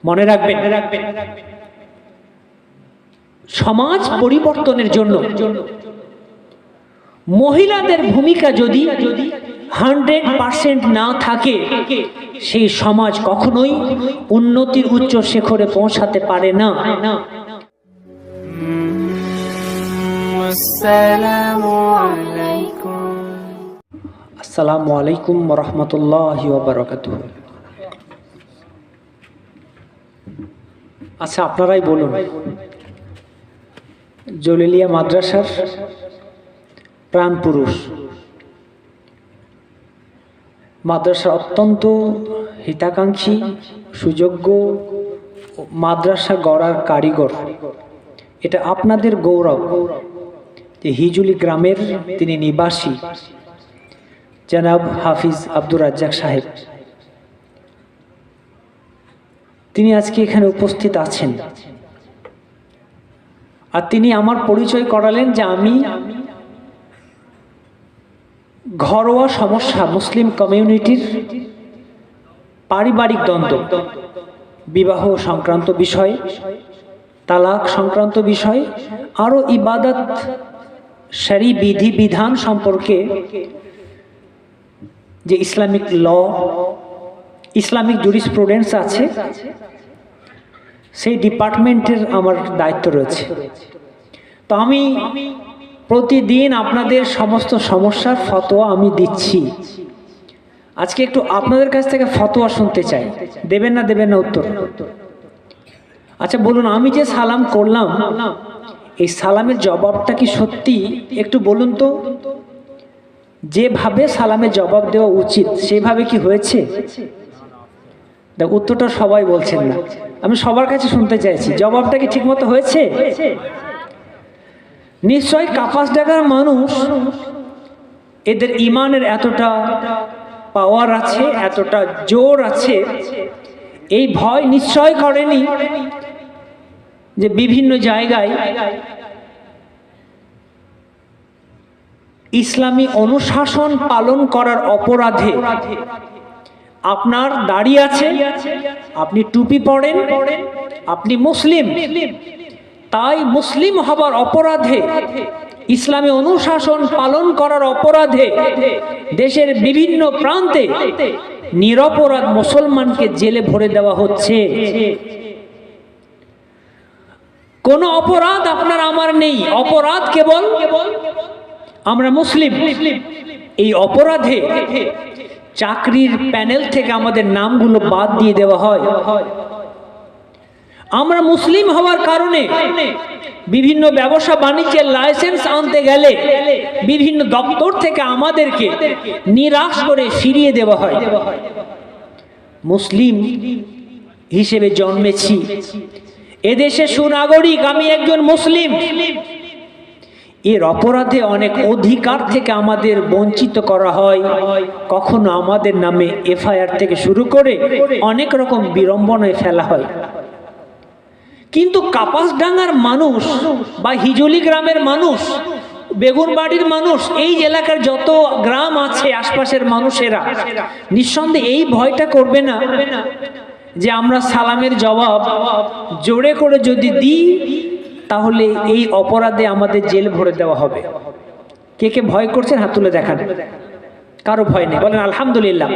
মনে রাখবেন, সমাজ পরিবর্তনের জন্য মহিলাদের ভূমিকা যদি 100% না থাকে, সেই সমাজ কখনোই উন্নতির উচ্চ শিখরে পৌঁছাতে পারে না। আসসালামু আলাইকুম ওয়া রাহমাতুল্লাহি ওয়া বারাকাতুহু। আচ্ছা, আপনারাই বলুন, জলিলিয়া মাদ্রাসার প্রাণ পুরুষ, মাদ্রাসার অত্যন্ত হিতাকাঙ্ক্ষী, সুযোগ্য মাদ্রাসা গড়ার কারিগর, এটা আপনাদের গৌরব যে হিজুলি গ্রামের তিনি নিবাসী জনাব হাফিজ আব্দুর রাজ্জাক সাহেব, তিনি আজকে এখানে উপস্থিত আছেন। আর তিনি আমার পরিচয় করালেন যে আমি ঘরোয়া সমস্যা, মুসলিম কমিউনিটির পারিবারিক দ্বন্দ্ব, বিবাহ সংক্রান্ত বিষয়, তালাক সংক্রান্ত বিষয়, আরো ইবাদত, শরী বিধি বিধান সম্পর্কে যে ইসলামিক ল, ইসলামিক জুরিসপ্রুডেন্স আছে, সেই ডিপার্টমেন্টের আমার দায়িত্ব রয়েছে। তো আমি প্রতিদিন আপনাদের সমস্ত সমস্যার ফতোয়া আমি দিচ্ছি। আজকে একটু আপনাদের কাছ থেকে ফতোয়া শুনতে চাই, দেবেন না দেবেন না উত্তর? আচ্ছা বলুন, আমি যে সালাম করলাম, এই সালামের জবাবটা কি সত্যি? একটু বলুন তো, যেভাবে সালামের জবাব দেওয়া উচিত সেভাবে কি হয়েছে? দেখ, উত্তরটা সবাই বলছেন না, আমি সবার কাছে শুনতে চাইছি, জবাবটা কি ঠিক মতো হয়েছে? নিশ্চয় কাপাসডাঙ্গার মানুষ, এদের ইমানের এতটা পাওয়ার আছে, এতটা জোর আছে, এই ভয় নিশ্চয় করেনি যে বিভিন্ন জায়গায় ইসলামী অনুশাসন পালন করার অপরাধে আপনার দাড়ি আছে, আপনি টুপি পরেন, আপনি মুসলিম, তাই মুসলিম হবার অপরাধে, ইসলামী অনুশাসন পালন করার অপরাধে দেশের বিভিন্ন প্রান্তে নিরপরাধ মুসলমানকে জেলে ভরে দেওয়া হচ্ছে। কোন অপরাধ আপনার আমার নেই, অপরাধ কেবল আমরা মুসলিম। এই অপরাধে চাকরির প্যানেল থেকে আমাদের নামগুলো বাদ দিয়ে দেওয়া হয়। আমরা মুসলিম হওয়ার কারণে বিভিন্ন ব্যবসা বাণিজ্যের লাইসেন্স আনতে গেলে বিভিন্ন দপ্তর থেকে আমাদেরকে নিরাশ করে ফিরিয়ে দেওয়া হয়। মুসলিম হিসেবে জন্মেছি, এদেশে সুনাগরিক, আমি একজন মুসলিম, এর অপরাধে অনেক অধিকার থেকে আমাদের বঞ্চিত করা হয়। কখনো আমাদের নামে এফআইআর থেকে শুরু করে অনেক রকম বিড়ম্বনায় ফেলা হয়। কিন্তু কাপাসডাঙ্গার মানুষ বা হিজলি গ্রামের মানুষ, বেগুনবাড়ির মানুষ, এই এলাকার যত গ্রাম আছে আশপাশের মানুষেরা নিঃসন্দেহে এই ভয়টা করবে না যে আমরা সালামের জবাব জোরে করে যদি দিই তাহলে এই অপরাধে আমাদের জেল ভরে দেওয়া হবে। কে কে ভয় করছেন হাত তুলে দেখান। কারো ভয় নেই, বলেন আলহামদুলিল্লাহ।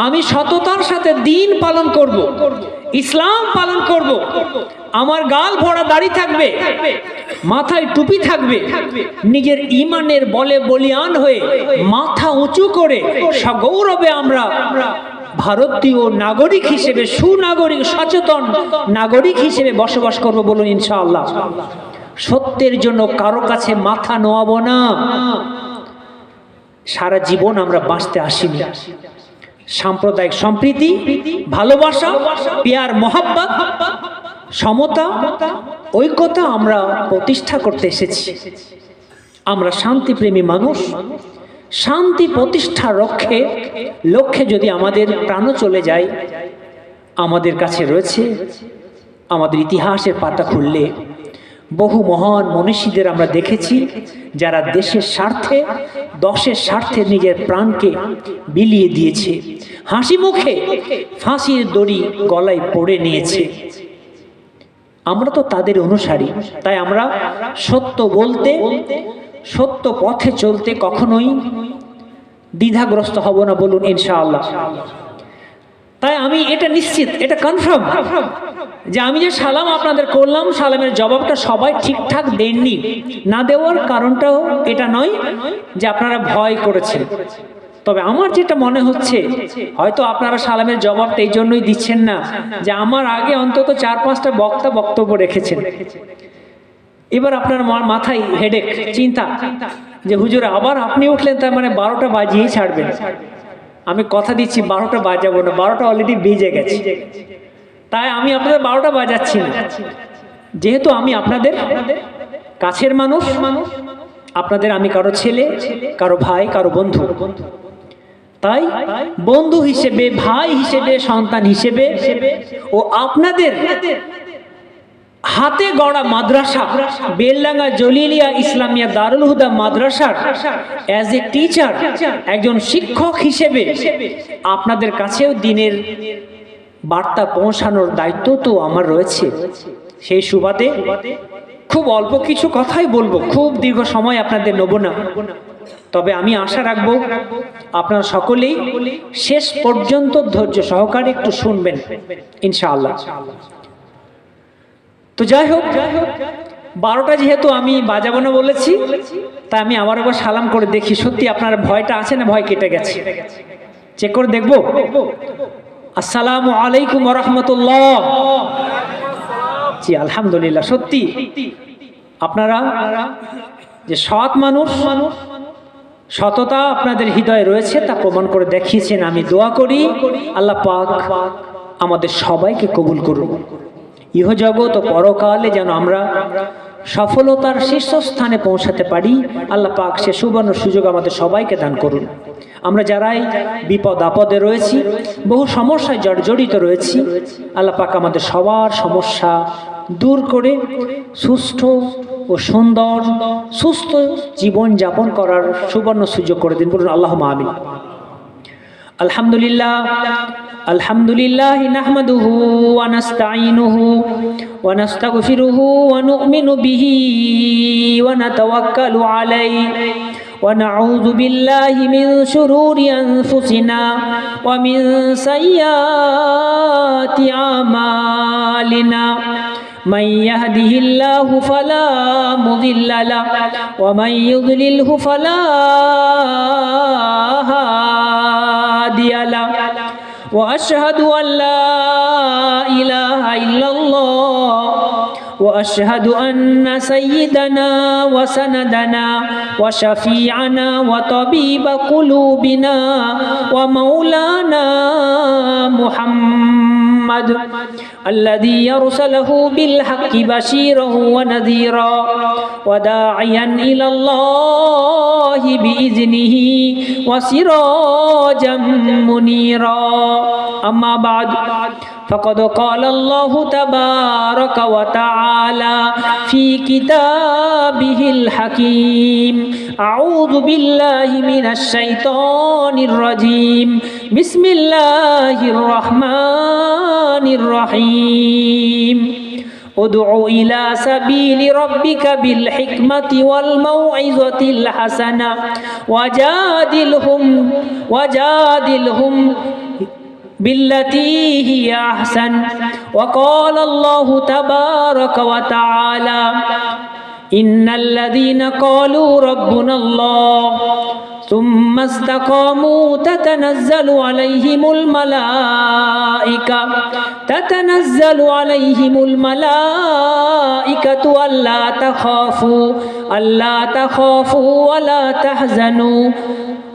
আমি সততার সাথে দিন পালন করব, ইসলাম পালন করব, আমার গাল ভরা দাড়ি থাকবে, মাথায় টুপি থাকবে, নিজের ইমানের বলে বলিয়ান হয়ে মাথা উঁচু করে সগৌরবে আমরা ভারতীয় নাগরিক হিসেবে, সুনাগরিক সচেতন নাগরিক হিসেবে বসবাস করব। বলুন ইনশাআল্লাহ। সত্যের জন্য কারো কাছে মাথা নোয়াবো না। সারা জীবন আমরা বাঁচতে আসিনি। সাম্প্রদায়িক সম্প্রীতি, ভালোবাসা, প্যার মোহাব্বত, সমতা, ঐক্যতা আমরা প্রতিষ্ঠা করতে এসেছি। আমরা শান্তিপ্রেমী মানুষ। শান্তি প্রতিষ্ঠার লক্ষ্যে যদি আমাদের প্রাণও চলে যায়, আমাদের কাছে রয়েছে আমাদের ইতিহাসের পাতা খুললে বহু মহান মনীষীদের আমরা দেখেছি যারা দেশের স্বার্থে, দশের স্বার্থে নিজের প্রাণকে বিলিয়ে দিয়েছে। হাসি মুখে ফাঁসির দড়ি গলায় পড়ে নিয়েছে। আমরা তো তাদের অনুসারী, তাই আমরা সত্য বলতে, সত্য পথে চলতে কখনোই দ্বিধাগ্রস্ত হব না, বলুন ইনশাআল্লাহ। তাই আমি এটা নিশ্চিত, এটা কনফার্ম যে আমি যে সালাম আপনাদের করলাম, সালামের জবাবটা সবাই ঠিকঠাক দেননি। না দেওয়ার কারণটাও এটা নয় যে আপনারা ভয় করেছেন, তবে আমার যেটা মনে হচ্ছে হয়তো আপনারা সালামের জবাবটা এই জন্যই দিচ্ছেন না যে আমার আগে অন্তত 4-5টা বক্তা বক্তব্য রেখেছেন। এবার আপনার মাথায় হেডেক, চিন্তা যে হুজুর আবার আপনি উঠলেন, তার মানে 12টা বাজিয়েই ছাড়বেন। আমি কথা দিচ্ছি 12টা বাজাবো না, 12টা অলরেডি বেজে গেছে। তাই আমি আপনাদের 12টা বাজাচ্ছি না, যেহেতু আমি আপনাদের কাছের মানুষ, আপনাদের আমি কারো ছেলে, কারো ভাই, কারো বন্ধু। তাই বন্ধু হিসেবে, ভাই হিসেবে, সন্তান হিসেবে ও আপনাদের হাতে গড়া মাদ্রাসা বেলডাঙ্গা জলিলিয়া ইসলামিয়া দারুল হুদা মাদ্রাসার অ্যাজ এ টিচার, একজন শিক্ষক হিসেবে আপনাদের কাছেও দিনের বার্তা পৌঁছানোর দায়িত্ব তো আমার রয়েছে। সেই সুবাদে খুব অল্প কিছু কথাই বলবো, খুব দীর্ঘ সময় আপনাদের নেব না। তবে আমি আশা রাখবো আপনারা সকলেই শেষ পর্যন্ত ধৈর্য সহকারে একটু শুনবেন ইনশাআল্লাহ। তো যাই হোক, 12টা যেহেতু আমি বাজাবো না বলেছি, তাই আমি আবার সালাম করে দেখি সত্যি আপনার ভয়টা আছে না ভয় কেটে গেছে, চেক করে দেখবো। আসসালামু আলাইকুম ওয়া রাহমাতুল্লাহ। জি আলহামদুলিল্লাহ, সত্যি আপনারা যে সৎ মানুষ, সততা আপনাদের হৃদয়ে রয়েছে তা প্রমাণ করে দেখিয়েছেন। আমি দোয়া করি আল্লাহ পাক আমাদের সবাইকে কবুল করুন, ইহজগৎ ও পরকালে যেন আমরা সফলতার শীর্ষস্থানে পৌঁছাতে পারি। আল্লাহ পাক সে সুবর্ণ সুযোগ আমাদের সবাইকে দান করুন। আমরা যারাই বিপদ আপদে রয়েছি, বহু সমস্যায় জর্জরিত রয়েছি, আল্লাহ পাক আমাদের সবার সমস্যা দূর করে সুস্থ ও সুন্দর সুস্থ জীবন যাপন করার সুবর্ণ সুযোগ করে দিন, বলুন আল্লাহুম্মা আমিন। আলহামদুলিল্লাহ আলহামদুলিল্লাহ নাহমাদুহু ওয়া নাস্তাঈনুহু ওয়া নাস্তাগফিরুহু ওয়া নু'মিনু বিহি ওয়া নাতাওয়াক্কালু আলাইহি ওয়া নাউযু বিল্লাহি মিন শুরুরি আনফুসিনা ওয়া মিন সাইয়্যাতি আমালিনা। من يهده الله فلا مضل له ومن يضلله فلا هادي له وأشهد أن لا إله إلا الله وأشهد أن سيدنا وسندنا وشفيعنا وطبيب قلوبنا ومولانا محمد الذي يرسله بالحق بشيرا ونذيرا وداعيا إلى الله بإذنه وسراجا منيرا. أما بعد فقد قال الله تبارك وتعالى في كتابه الحكيم: أعوذ بالله من الشيطان الرجيم، بسم الله الرحمن الرحيم. ادع إلى سبيل ربك بالحكمة والموعظة الحسنة وجادلهم بالتي هي أحسن. وقال الله تبارك وتعالى: إن الذين قالوا ربنا الله ثم استقاموا تتنزل عليهم الملائكة ألا تخافوا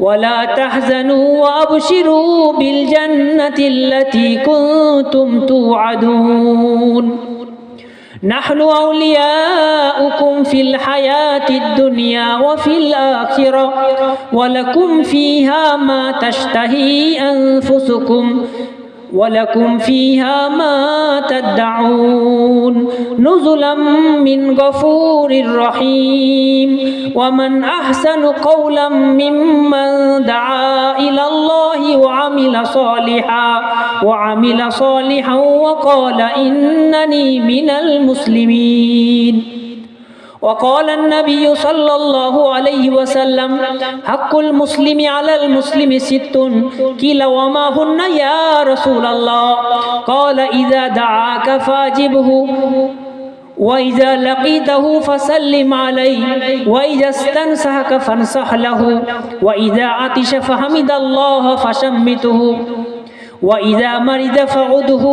ولا تحزنوا وأبشروا بالجنة التي كنتم توعدون. نحن أولياؤكم في الحياة الدنيا وفي الآخرة ولكم فيها ما تشتهي أنفسكم ওয়ালাকুম ফিহা মা তাদউন নুজুলাম মিন গফুরির রহিম ওয়া মান আহসানু কওলাম মিম্মান দাআ ইলাল্লাহি ওয়া আমিলা সালিহান ওয়া ক্বালা ইন্নানি মিনাল মুসলিমিন। وقال النبي صلى الله عليه وسلم حق المسلم على المسلم ست قيل وما هن يا رسول الله قال إذا دعاك فاجبه وإذا لقيته فسلم عليه وإذا استنصحك فانصح له وإذا عطش فحمد الله فشمته وإذا مرض فعده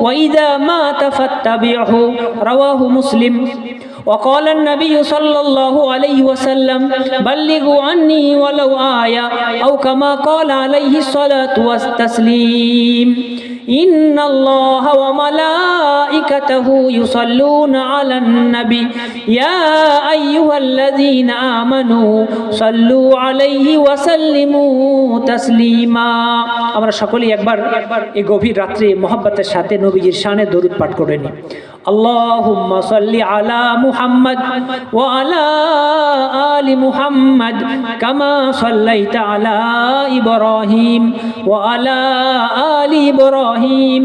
وإذا مات فاتبعه رواه مسلم। وقال النبي صلى الله عليه وسلم بلغوا عني ولو آية أو كما قال عليه الصلاة والتسليم إن الله وملائكته يصلون على النبي يا أيها الذين آمنوا صلوا عليه وسلموا تسليما। আমরা সকলেই একবার এই গভীর রাত্রে মহব্বতের সাথে নবীজির শানে দরুদ পাঠ করে নিই। আল্লাহুম্মা সাল্লি আলা মুহাম্মদ ওয়া আলা আলি মুহাম্মদ কামা সাল্লাইতা আলা ইব্রাহিম ওয়া আলা আলি ইব্রাহিম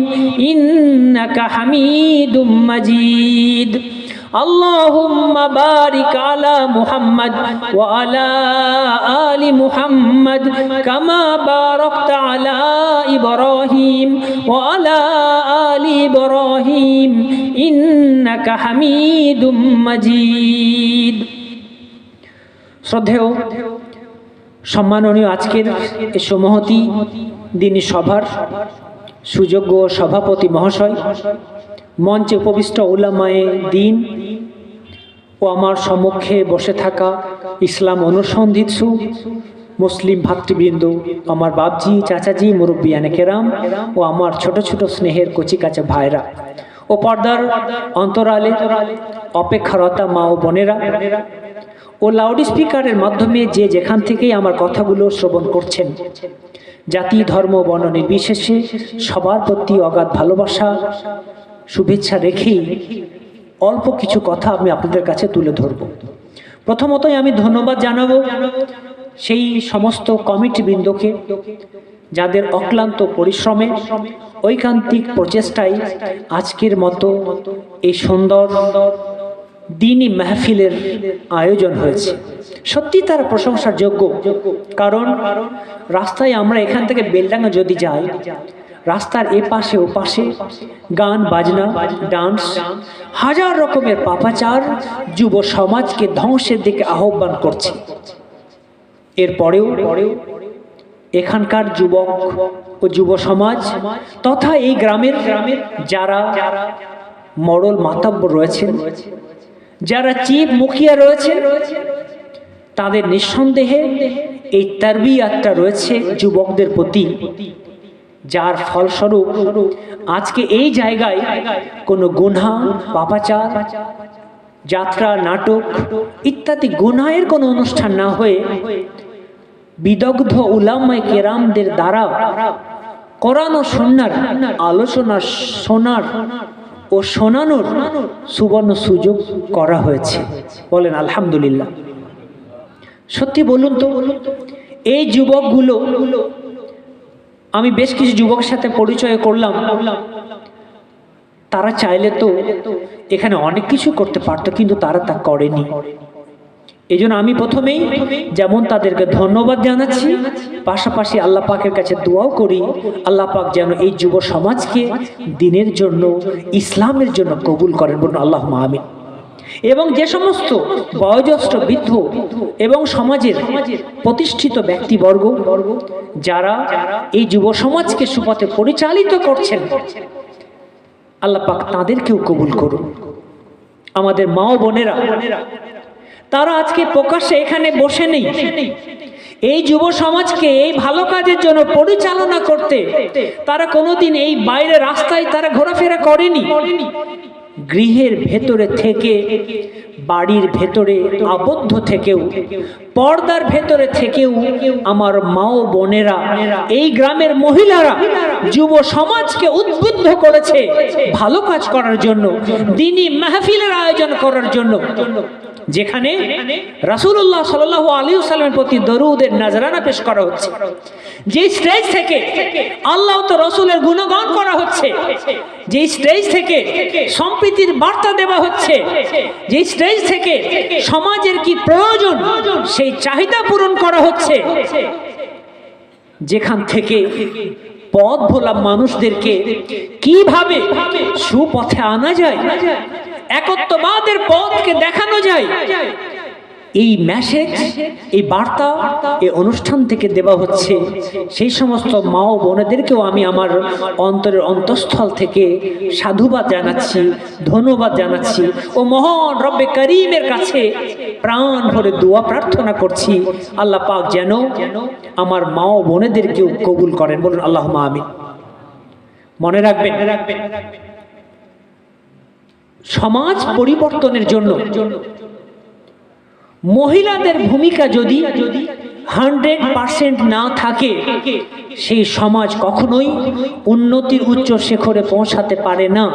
ইন্নাকা হামিদুম মাজিদ। اللهم بارك على محمد وعلى آل محمد كما باركت على إبراهيم وعلى آل إبراهيم إنك حميد مجيد। শ্রদ্ধেয় সম্মাননীয় আজকের এই সমহতি দিনী সভার সুযোগ্য সভাপতি মহাশয়, মঞ্চে উপবিষ্ট উলামায়ে দ্বীন ও আমার সম্মুখে বসে থাকা ইসলাম অনুসন্ধিৎসু মুসলিম ভাতৃবৃন্দ, আমার বাপজি, চাচাজি, মুরব্বিয়ানে কেরাম ও আমার ছোট ছোট স্নেহের কচিকাচা ভাইরা ও পর্দার অন্তরালে অপেক্ষারতা মা ও বোনেরা ও লাউড স্পিকারের মাধ্যমে যে যেখান থেকেই আমার কথাগুলো শ্রবণ করছেন, জাতি ধর্ম বর্ণ নির্বিশেষে সবার প্রতি অগাধ ভালোবাসা শুভেচ্ছা রেখেই অল্প কিছু কথা আমি আপনাদের কাছে তুলে ধরব। প্রথমতই আমি ধন্যবাদ জানাবো সেই সমস্ত কমিটিবৃন্দকে যাদের অক্লান্ত পরিশ্রমে ঐকান্তিক প্রচেষ্টায় আজকের মতো এই সুন্দর দ্বীনি মাহফিলের আয়োজন হয়েছে। সত্যি তারা প্রশংসার যোগ্য, কারণ রাস্তায় আমরা এখান থেকে বেলডাঙ্গা যদি যাই, রাস্তার এপাশে ওপাশে গান বাজনা ডান্স হাজার রকমের পাপাচার যুব সমাজকে ধ্বংসের দিকে আহ্বান করছে। এরপরেও এখানকার যুবক ও যুব সমাজ তথা এই গ্রামের যারা মডল মাতাব্বর রয়েছেন, যারা চিফ মুখিয়া রয়েছেন, তাদের নিঃসন্দেহে এই তারবিয়াতটা রয়েছে যুবকদের প্রতি, যার ফলস্বরূপ আজকে এই জায়গায় কোনো গুনাহ, পাপাচার, যাত্রা, নাটক ইত্যাদি গুনাহের কোনো অনুষ্ঠান না হয়ে বিদগ্ধ উলামায়ে কেরামদের দ্বারা কোরআন ও সুন্নাহর আলোচনা শোনার ও শোনানোর সুবর্ণ সুযোগ করা হয়েছে। বলেন আলহামদুলিল্লাহ। সত্যি বলুন তো, এই যুবকগুলো, আমি বেশ কিছু যুবকের সাথে পরিচয় করলাম, তারা চাইলে তো এখানে অনেক কিছু করতে পারতো, কিন্তু তারা তা করেনি। এই জন্য আমি প্রথমেই যেমন তাদেরকে ধন্যবাদ জানাচ্ছি, পাশাপাশি আল্লাহ পাকের কাছে দোয়াও করি আল্লাহ পাক যেন এই যুব সমাজকে দ্বীনের জন্য, ইসলামের জন্য কবুল করেন। বলুন আল্লাহুম্মা আমিন। এবং যে সমস্ত বয়োজ্যেষ্ঠ বৃদ্ধ এবং সমাজের প্রতিষ্ঠিত ব্যক্তিবর্গ যারা এই যুব সমাজকে সুপথে পরিচালিত করছেন, আল্লাহ পাক তাদেরকেও কবুল করুন। আমাদের মা ও বোনেরা, তারা আজকে প্রকাশ্যে এখানে বসে নেই, এই যুব সমাজকে এই ভালো কাজের জন্য পরিচালনা করতে তারা কোনোদিন এই বাইরে রাস্তায় তারা ঘোরাফেরা করেনি। গৃহের ভেতরে থেকে বাড়ির ভেতরে আবদ্ধ থেকেও, পর্দার ভেতরে থেকেও আমার মা ও বোনেরা, এই গ্রামের মহিলারা যুব সমাজকে উদ্বুদ্ধ করেছে ভালো কাজ করার জন্য, দ্বীনি মাহফিলের আয়োজন করার জন্য, যেখানে রাসূলুল্লাহ সাল্লাল্লাহু আলাইহি ওয়াসাল্লামের প্রতি দরুদের নাজরানা পেশ করা হচ্ছে, যে স্টেজ থেকে আল্লাহ তো রাসূলের গুণগান করা হচ্ছে, যে স্টেজ থেকে সম্প্রীতির বার্তা দেওয়া হচ্ছে, যে স্টেজ থেকে সমাজের কি প্রয়োজন সেই চাহিদা পূরণ করা হচ্ছে, যেখান থেকে পথ ভোলা মানুষদেরকে কিভাবে সুপথে আনা যায়, একত্ববাদের পথকে দেখানো যায়, এই মেসেজ, এই বার্তা এই অনুষ্ঠান থেকে দেওয়া হচ্ছে। সেই সমস্ত মা ও বোনেদেরকেও আমি আমার অন্তরের অন্তঃস্থল থেকে সাধুবাদ জানাচ্ছি, ধন্যবাদ জানাচ্ছি ও মহান রব্বে করিমের কাছে প্রাণ ভরে দোয়া প্রার্থনা করছি, আল্লাহ পাক যেন আমার মা ও বোনেদেরকেও কবুল করেন। বলুন আল্লাহুম্মা আমিন। মনে রাখবেন, সমাজ পরিবর্তনের জন্য মহিলাদের ভূমিকা যদি 100% না থাকে, সেই সমাজ কখনোই উন্নতির উচ্চ শিখরে পৌঁছাতে পারে না।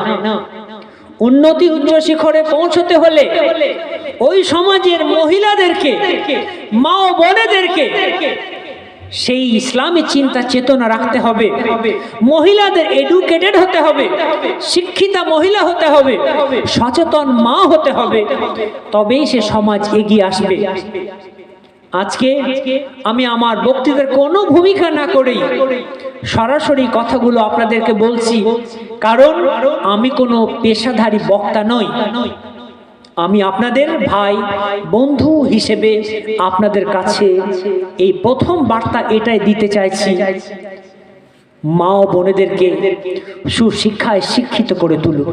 উন্নতির উচ্চ শিখরে পৌঁছতে হলে ওই সমাজের মহিলাদেরকে, মা ও বোনেদেরকে সেই ইসলামী চিন্তা চেতনা রাখতে হবে, মহিলাদের এডুকেটেড হতে হবে, শিক্ষিতা মহিলা হতে হবে, সচেতন মা হতে হবে, তবেই সে সমাজ এগিয়ে আসবে। আজকে আমি আমার বক্তৃতার কোনো ভূমিকা না করেই সরাসরি কথাগুলো আপনাদেরকে বলছি, কারণ আমি কোনো পেশাধারী বক্তা নই, আমি আপনাদের ভাই বন্ধু হিসেবে আপনাদের কাছে এই প্রথম বার্তা এটাই দিতে চাইছি, মা ও বোনেদেরকে সুশিক্ষায় শিক্ষিত করে তুলুন।